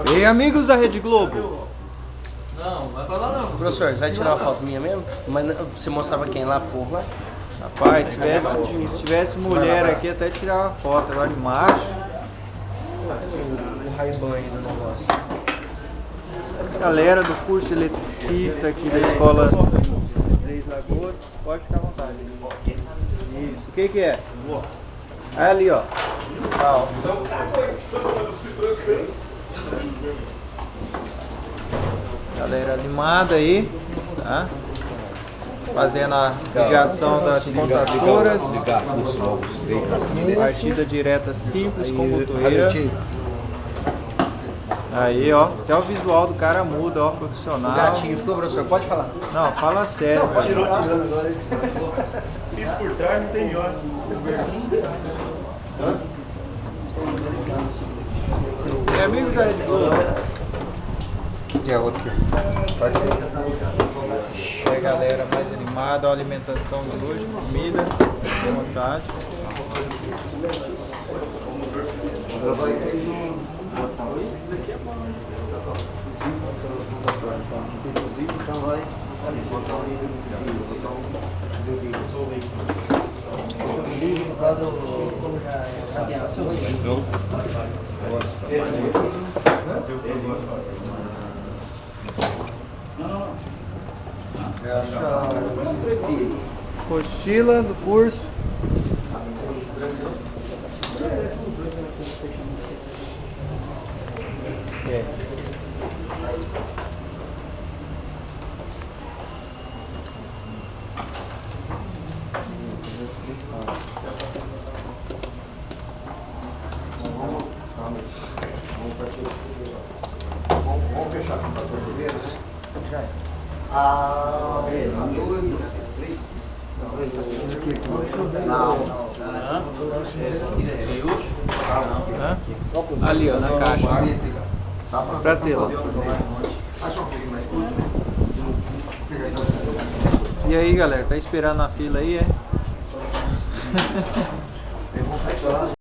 Ei, amigos da Rede Globo. Não, vai pra lá não. Professor, vai tirar uma foto minha mesmo? Mas você mostrava quem lá, por lá? Rapaz, se tivesse mulher aqui, até tirar uma foto. Agora de macho. O Ray-Ban aí do negócio. Galera do curso eletricista aqui da escola Três Lagoas, pode ficar à vontade. Isso, o que é? É ali, ó. Galera animada aí, tá? Fazendo a ligação das contadoras. Partida direta simples com botoeira. Aí, ó, até o visual do cara muda, ó, profissional. O gatinho ficou, professor? Pode falar. Não, fala sério, pai. Tirou agora. Se isso por trás, não tem melhor. É amigo da Rede Globo. Que é outro aqui. É a galera mais animada, a alimentação de hoje, comida, à vontade. Apostila do curso. Vamos fechar com a portuguesa? Já é. Ali, ó, na caixa. Pra ter lá. E aí, galera, tá esperando na fila aí, é?